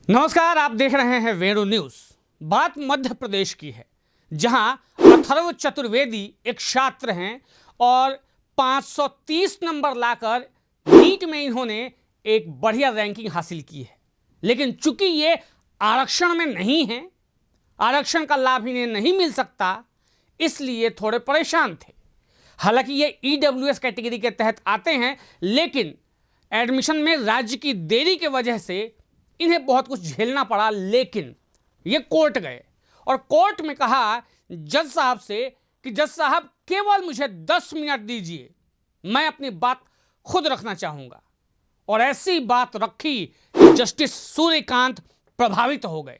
नमस्कार, आप देख रहे हैं वेणु न्यूज। बात मध्य प्रदेश की है, जहां अथर्व चतुर्वेदी एक छात्र हैं और 530 नंबर लाकर नीट में इन्होंने एक बढ़िया रैंकिंग हासिल की है। लेकिन चूंकि ये आरक्षण में नहीं है, आरक्षण का लाभ इन्हें नहीं मिल सकता, इसलिए थोड़े परेशान थे। हालांकि ये ईडब्ल्यूएस कैटेगरी के तहत आते हैं, लेकिन एडमिशन में राज्य की देरी की वजह से इन्हें बहुत कुछ झेलना पड़ा। लेकिन ये कोर्ट गए और कोर्ट में कहा जज साहब से कि जज साहब केवल मुझे 10 मिनट दीजिए, मैं अपनी बात खुद रखना चाहूंगा। और ऐसी बात रखी कि जस्टिस सूर्यकांत प्रभावित हो गए।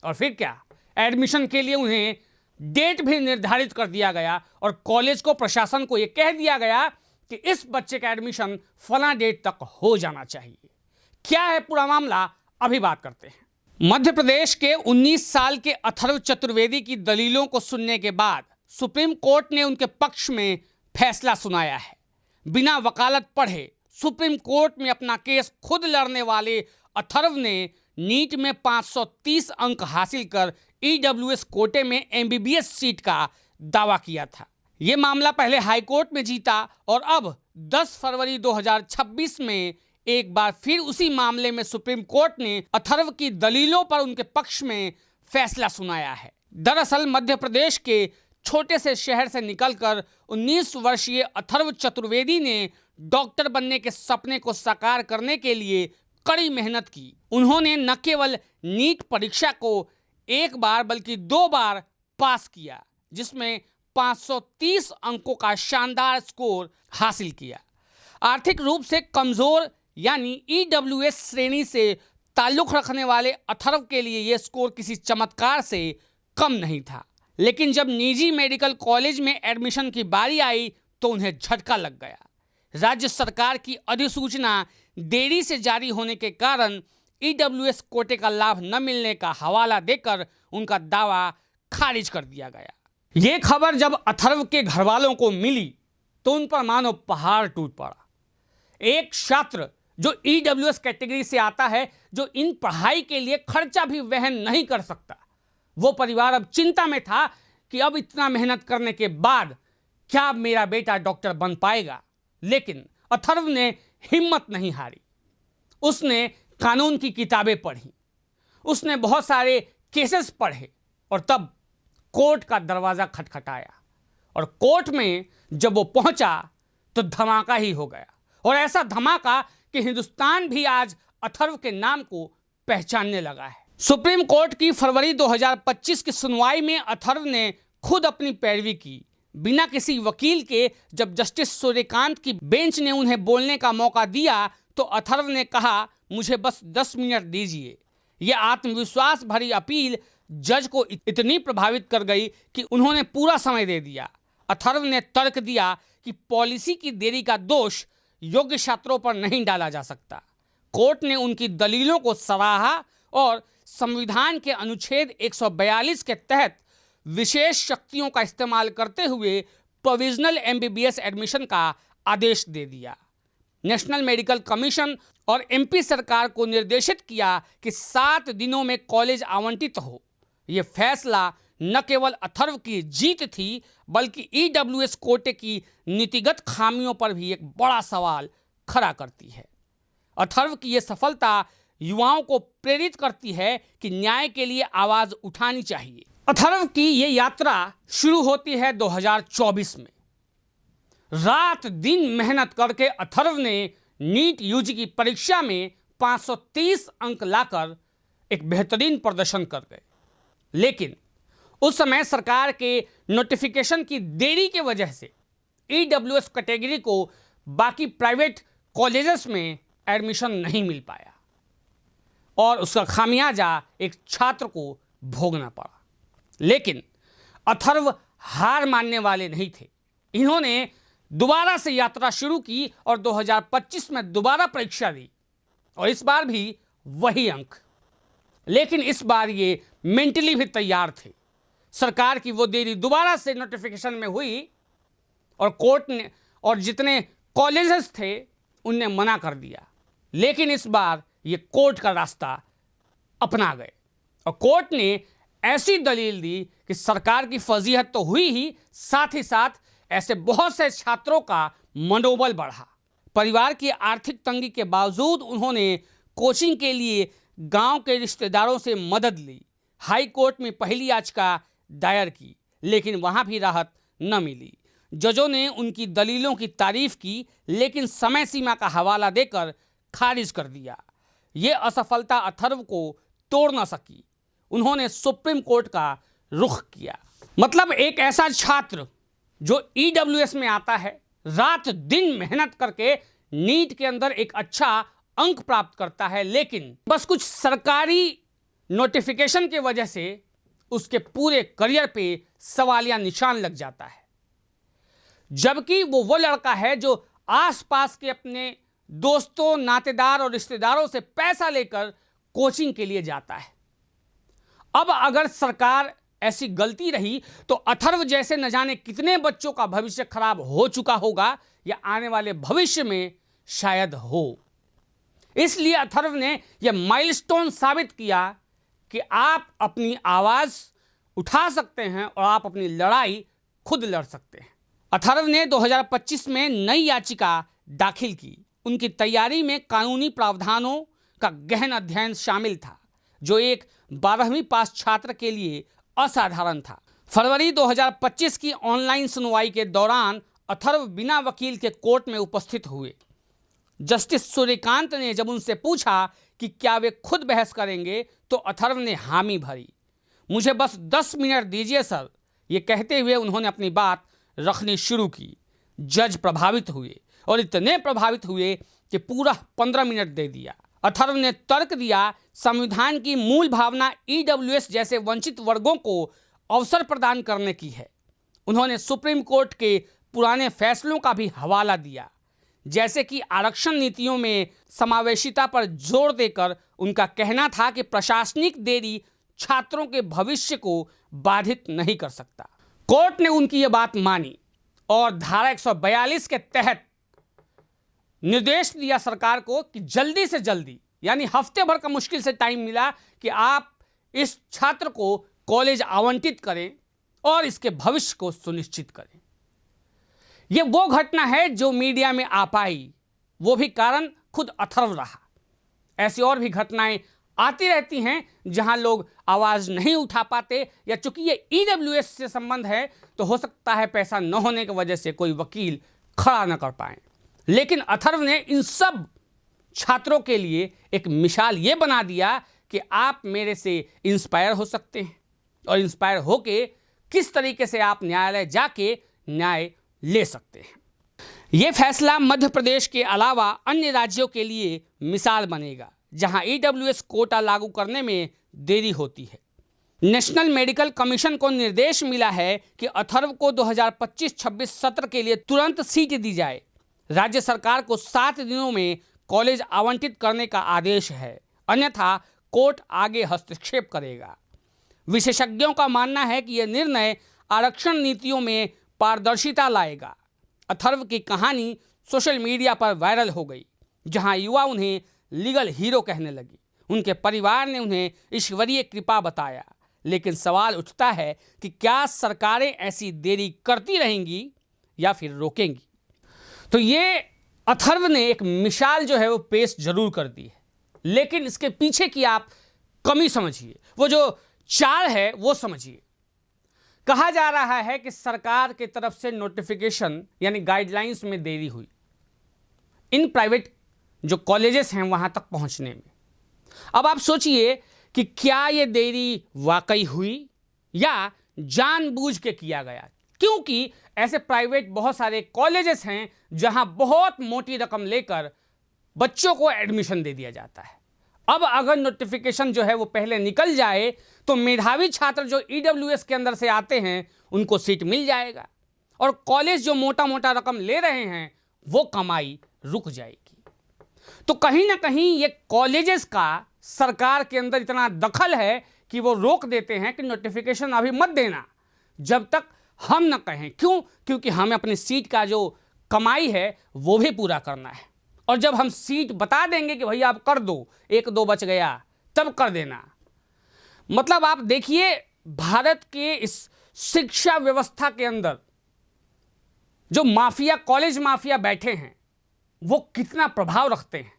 और फिर क्या, एडमिशन के लिए उन्हें डेट भी निर्धारित कर दिया गया और कॉलेज को, प्रशासन को यह कह दिया गया कि इस बच्चे का एडमिशन फला डेट तक हो जाना चाहिए। क्या है पूरा मामला, अभी बात करते हैं। मध्य प्रदेश के 19 साल के अथर्व चतुर्वेदी की दलीलों को सुनने के बाद सुप्रीम कोर्ट ने उनके पक्ष में फैसला सुनाया है। बिना वकालत पढ़े सुप्रीम कोर्ट में अपना केस खुद लड़ने वाले अथर्व ने नीट में 530 अंक हासिल कर ईडब्ल्यूएस कोटे में एमबीबीएस सीट का दावा किया था। ये मामला पहले हाईकोर्ट में जीता और अब 10 फरवरी 2026 में एक बार फिर उसी मामले में सुप्रीम कोर्ट ने अथर्व की दलीलों पर उनके पक्ष में फैसला सुनाया है। दरअसल मध्य प्रदेश के छोटे से शहर से निकलकर 19 वर्षीय अथर्व चतुर्वेदी ने डॉक्टर बनने के सपने को साकार करने के लिए कड़ी मेहनत की। उन्होंने न केवल नीट परीक्षा को एक बार बल्कि 2 बार पास किया, जिसमें 530 अंकों का शानदार स्कोर हासिल किया। आर्थिक रूप से कमजोर यानी ईडब्ल्यूएस श्रेणी से ताल्लुक़ रखने वाले अथर्व के लिए यह स्कोर किसी चमत्कार से कम नहीं था। लेकिन जब निजी मेडिकल कॉलेज में एडमिशन की बारी आई तो उन्हें झटका लग गया। राज्य सरकार की अधिसूचना देरी से जारी होने के कारण ईडब्ल्यूएस कोटे का लाभ न मिलने का हवाला देकर उनका दावा खारिज कर दिया गया। ये खबर जब अथर्व के घरवालों को मिली तो उन पर मानो पहाड़ टूट पड़ा। एक छात्र जो ईडब्ल्यूएस कैटेगरी से आता है, जो इन पढ़ाई के लिए खर्चा भी वहन नहीं कर सकता, वो परिवार अब चिंता में था कि अब इतना मेहनत करने के बाद क्या मेरा बेटा डॉक्टर बन पाएगा। लेकिन अथर्व ने हिम्मत नहीं हारी। उसने कानून की किताबें पढ़ी, उसने बहुत सारे केसेस पढ़े और तब कोर्ट का दरवाज़ा खटखटाया। और कोर्ट में जब वो पहुंचा तो धमाका ही हो गया। और ऐसा धमाका कि हिंदुस्तान भी आज अथर्व के नाम को पहचानने लगा है। सुप्रीम कोर्ट की फरवरी 2025 की सुनवाई में अथर्व ने खुद अपनी पैरवी की। बिना किसी वकील के जब जस्टिस सूर्यकांत की बेंच ने उन्हें बोलने का मौका दिया तो अथर्व ने कहा, मुझे बस 10 मिनट दीजिए। यह आत्मविश्वास भरी अपील जज को इतनी प्रभावित कर गई कि उन्होंने पूरा समय दे दिया। अथर्व ने तर्क दिया कि पॉलिसी की देरी का दोष योग्य छात्रों पर नहीं डाला जा सकता। कोर्ट ने उनकी दलीलों को सराहा और संविधान के अनुच्छेद 142 के तहत विशेष शक्तियों का इस्तेमाल करते हुए प्रोविजनल एमबीबीएस एडमिशन का आदेश दे दिया। नेशनल मेडिकल कमीशन और एमपी सरकार को निर्देशित किया कि 7 दिनों में कॉलेज आवंटित हो। ये फैसला न केवल अथर्व की जीत थी, बल्कि ईडब्ल्यूएस कोटे की नीतिगत खामियों पर भी एक बड़ा सवाल खड़ा करती है। अथर्व की यह सफलता युवाओं को प्रेरित करती है कि न्याय के लिए आवाज उठानी चाहिए। अथर्व की ये यात्रा शुरू होती है 2024 में। रात दिन मेहनत करके अथर्व ने नीट यूजी की परीक्षा में 530 अंक लाकर एक बेहतरीन प्रदर्शन कर गए। लेकिन उस समय सरकार के नोटिफिकेशन की देरी की वजह से ईडब्ल्यूएस कैटेगरी को बाकी प्राइवेट कॉलेजेस में एडमिशन नहीं मिल पाया और उसका खामियाजा एक छात्र को भोगना पड़ा। लेकिन अथर्व हार मानने वाले नहीं थे। इन्होंने दोबारा से यात्रा शुरू की और 2025 में दोबारा परीक्षा दी और इस बार भी वही अंक। लेकिन इस बार ये मेंटली भी तैयार थे। सरकार की वो देरी दोबारा से नोटिफिकेशन में हुई और कोर्ट ने और जितने कॉलेजेस थे उनने मना कर दिया। लेकिन इस बार ये कोर्ट का रास्ता अपना गए और कोर्ट ने ऐसी दलील दी कि सरकार की फजीहत तो हुई ही साथ ऐसे बहुत से छात्रों का मनोबल बढ़ा। परिवार की आर्थिक तंगी के बावजूद उन्होंने कोचिंग के लिए गांव के रिश्तेदारों से मदद ली। हाई कोर्ट में पहली याचिका दायर की, लेकिन वहां भी राहत न मिली। जजों ने उनकी दलीलों की तारीफ की, लेकिन समय सीमा का हवाला देकर खारिज कर दिया। ये असफलता अथर्व को तोड़ न सकी। उन्होंने सुप्रीम कोर्ट का रुख किया। मतलब एक ऐसा छात्र जो ईडब्ल्यूएस में आता है, रात दिन मेहनत करके नीट के अंदर एक अच्छा अंक प्राप्त करता है, लेकिन बस कुछ सरकारी नोटिफिकेशन की वजह से उसके पूरे करियर पे सवालिया निशान लग जाता है। जबकि वो लड़का है जो आसपास के अपने दोस्तों, नातेदार और रिश्तेदारों से पैसा लेकर कोचिंग के लिए जाता है। अब अगर सरकार ऐसी गलती रही तो अथर्व जैसे न जाने कितने बच्चों का भविष्य खराब हो चुका होगा या आने वाले भविष्य में शायद हो। इसलिए अथर्व ने यह माइलस्टोन साबित किया कि आप अपनी आवाज उठा सकते हैं और आप अपनी लड़ाई खुद लड़ सकते हैं। अथर्व ने 2025 में नई याचिका दाखिल की। उनकी तैयारी में कानूनी प्रावधानों का गहन अध्ययन शामिल था, जो एक 12वीं पास छात्र के लिए असाधारण था। फरवरी 2025 की ऑनलाइन सुनवाई के दौरान अथर्व बिना वकील के कोर्ट में उपस्थित हुए। जस्टिस सूर्यकांत ने जब उनसे पूछा कि क्या वे खुद बहस करेंगे, तो अथर्व ने हामी भरी। मुझे बस 10 मिनट दीजिए सर, ये कहते हुए उन्होंने अपनी बात रखनी शुरू की। जज प्रभावित हुए और इतने प्रभावित हुए कि पूरा 15 मिनट दे दिया। अथर्व ने तर्क दिया, संविधान की मूल भावना ईडब्ल्यूएस जैसे वंचित वर्गों को अवसर प्रदान करने की है। उन्होंने सुप्रीम कोर्ट के पुराने फैसलों का भी हवाला दिया, जैसे कि आरक्षण नीतियों में समावेशिता पर जोर देकर उनका कहना था कि प्रशासनिक देरी छात्रों के भविष्य को बाधित नहीं कर सकता। कोर्ट ने उनकी यह बात मानी और धारा 142 के तहत निर्देश दिया सरकार को कि जल्दी से जल्दी, यानी हफ्ते भर का मुश्किल से टाइम मिला, कि आप इस छात्र को कॉलेज आवंटित करें और इसके भविष्य को सुनिश्चित करें। यह वो घटना है जो मीडिया में आ पाई, वो भी कारण खुद अथर्व रहा। ऐसी और भी घटनाएं आती रहती हैं जहां लोग आवाज नहीं उठा पाते, या चूंकि ये ईडब्ल्यूएस से संबंध है तो हो सकता है पैसा न होने की वजह से कोई वकील खड़ा न कर पाए। लेकिन अथर्व ने इन सब छात्रों के लिए एक मिसाल ये बना दिया कि आप मेरे से इंस्पायर हो सकते हैं और इंस्पायर होके किस तरीके से आप न्यायालय जाके न्याय ले सकते हैं। ये फैसला मध्य प्रदेश के अलावा अन्य राज्यों के लिए मिसाल बनेगा, जहां ईडब्ल्यूएस कोटा लागू करने में देरी होती है। नेशनल मेडिकल कमीशन को निर्देश मिला है कि अथर्व को 2025-26 सत्र के लिए तुरंत सीट दी जाए। राज्य सरकार को 7 दिनों में कॉलेज आवंटित करने का आदेश है, अन्यथा कोर्ट आगे हस्तक्षेप करेगा। विशेषज्ञों का मानना है कि यह निर्णय आरक्षण नीतियों में पारदर्शिता लाएगा। अथर्व की कहानी सोशल मीडिया पर वायरल हो गई, जहां युवा उन्हें लीगल हीरो कहने लगे। उनके परिवार ने उन्हें ईश्वरीय कृपा बताया, लेकिन सवाल उठता है कि क्या सरकारें ऐसी देरी करती रहेंगी या फिर रोकेंगी। तो ये अथर्व ने एक मिसाल जो है वो पेश जरूर कर दी है, लेकिन इसके पीछे की आप कमी समझिए, वो जो चाल है वो समझिए। कहा जा रहा है कि सरकार की तरफ से नोटिफिकेशन यानी गाइडलाइंस में देरी हुई इन प्राइवेट जो कॉलेजेस हैं वहां तक पहुंचने में। अब आप सोचिए कि क्या ये देरी वाकई हुई या जानबूझ के किया गया, क्योंकि ऐसे प्राइवेट बहुत सारे कॉलेजेस हैं जहां बहुत मोटी रकम लेकर बच्चों को एडमिशन दे दिया जाता है। अब अगर नोटिफिकेशन जो है वो पहले निकल जाए तो मेधावी छात्र जो ईडब्ल्यूएस के अंदर से आते हैं उनको सीट मिल जाएगा, और कॉलेज जो मोटा मोटा रकम ले रहे हैं वो कमाई रुक जाएगी। तो कहीं ना कहीं ये कॉलेजेस का सरकार के अंदर इतना दखल है कि वो रोक देते हैं कि नोटिफिकेशन अभी मत देना जब तक हम न कहें। क्यों? क्योंकि हमें अपनी सीट का जो कमाई है वो भी पूरा करना है, और जब हम सीट बता देंगे कि भैया आप कर दो, 1-2 बच गया, तब कर देना। मतलब आप देखिए भारत के इस शिक्षा व्यवस्था के अंदर जो माफिया, कॉलेज माफिया बैठे हैं, वो कितना प्रभाव रखते हैं।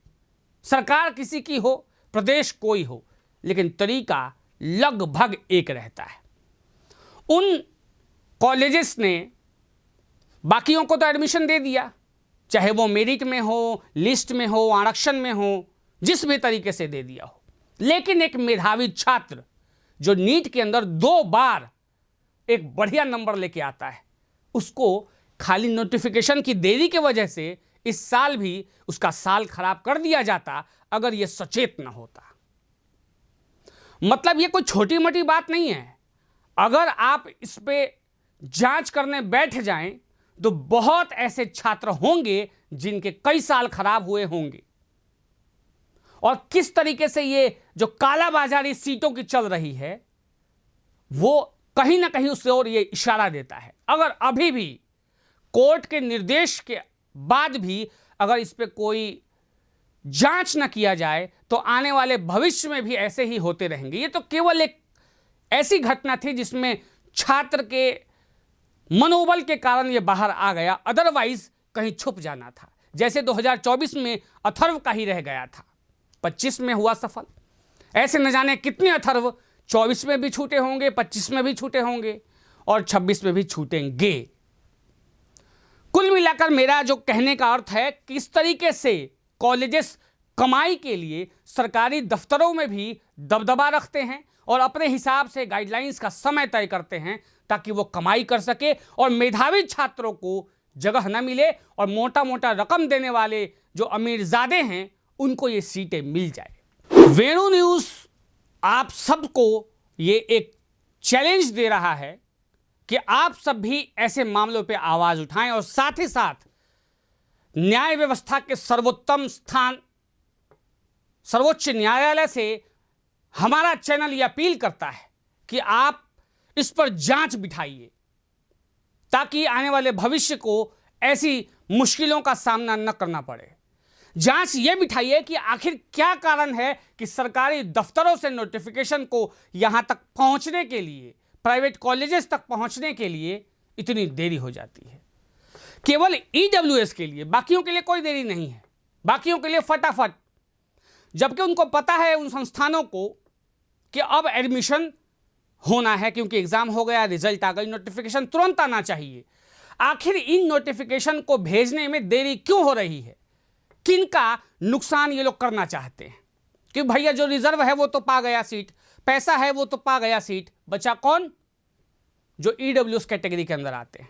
सरकार किसी की हो, प्रदेश कोई हो, लेकिन तरीका लगभग एक रहता है। उन कॉलेजेस ने बाकियों को तो एडमिशन दे दिया, चाहे वो मेरिट में हो, लिस्ट में हो, आरक्षण में हो, जिस भी तरीके से दे दिया हो। लेकिन एक मेधावी छात्र जो नीट के अंदर 2 बार एक बढ़िया नंबर लेके आता है, उसको खाली नोटिफिकेशन की देरी की वजह से इस साल भी उसका साल खराब कर दिया जाता अगर यह सचेत न होता। मतलब ये कोई छोटी मोटी बात नहीं है। अगर आप इस पे जांच करने बैठ जाएं तो बहुत ऐसे छात्र होंगे जिनके कई साल खराब हुए होंगे। और किस तरीके से ये जो कालाबाजारी सीटों की चल रही है, वो कहीं ना कहीं उससे और ये इशारा देता है। अगर अभी भी कोर्ट के निर्देश के बाद भी अगर इस पे कोई जांच न किया जाए तो आने वाले भविष्य में भी ऐसे ही होते रहेंगे। ये तो केवल एक ऐसी घटना थी जिसमें छात्र के मनोबल के कारण ये बाहर आ गया, अदरवाइज कहीं छुप जाना था। जैसे 2024 में अथर्व का ही रह गया था, 25 में हुआ सफल। ऐसे न जाने कितने अथर्व 24 में भी छूटे होंगे, 25 में भी छूटे होंगे और 26 में भी छूटेंगे। कुल मिलाकर मेरा जो कहने का अर्थ है कि इस तरीके से कॉलेजेस कमाई के लिए सरकारी दफ्तरों में भी दबदबा रखते हैं और अपने हिसाब से गाइडलाइंस का समय तय करते हैं ताकि वो कमाई कर सके और मेधावी छात्रों को जगह न मिले और मोटा मोटा रकम देने वाले जो अमीरजादे हैं उनको ये सीटें मिल जाए। वेणु न्यूज़ आप सबको ये एक चैलेंज दे रहा है कि आप सब भी ऐसे मामलों पे आवाज उठाएं और साथ ही साथ न्याय व्यवस्था के सर्वोत्तम स्थान सर्वोच्च न्यायालय से हमारा चैनल ये अपील करता है कि आप इस पर जांच बिठाइए ताकि आने वाले भविष्य को ऐसी मुश्किलों का सामना न करना पड़े। जांच ये बिठाइए कि आखिर क्या कारण है कि सरकारी दफ्तरों से नोटिफिकेशन को यहां तक पहुंचने के लिए, प्राइवेट कॉलेजेस तक पहुंचने के लिए इतनी देरी हो जाती है। केवल ईडब्ल्यूएस के लिए, बाकियों के लिए कोई देरी नहीं है, बाकियों के लिए फटाफट, जबकि उनको पता है उन संस्थानों को कि अब एडमिशन होना है क्योंकि एग्जाम हो गया, रिजल्ट आ गई, नोटिफिकेशन तुरंत आना चाहिए। आखिर इन नोटिफिकेशन को भेजने में देरी क्यों हो रही है? किनका नुकसान ये लोग करना चाहते हैं? कि भैया जो रिजर्व है वो तो पा गया सीट, पैसा है वो तो पा गया सीट, बचा कौन? जो ईडब्ल्यूएस कैटेगरी के अंदर आते हैं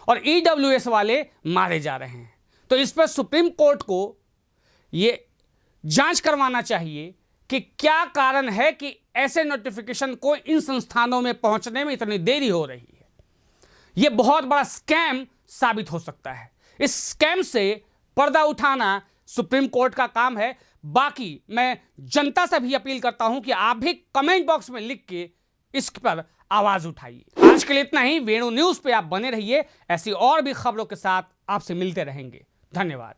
और ईडब्ल्यूएस वाले मारे जा रहे हैं। तो इस पर सुप्रीम कोर्ट को ये जांच करवाना चाहिए कि क्या कारण है कि ऐसे नोटिफिकेशन को इन संस्थानों में पहुंचने में इतनी देरी हो रही है। यह बहुत बड़ा स्कैम साबित हो सकता है। इस स्कैम से पर्दा उठाना सुप्रीम कोर्ट का काम है। बाकी मैं जनता से भी अपील करता हूं कि आप भी कमेंट बॉक्स में लिख के इस पर आवाज उठाइए। आज के लिए इतना ही। वेणु न्यूज़ पे आप बने रहिए, ऐसी और भी खबरों के साथ आपसे मिलते रहेंगे। धन्यवाद।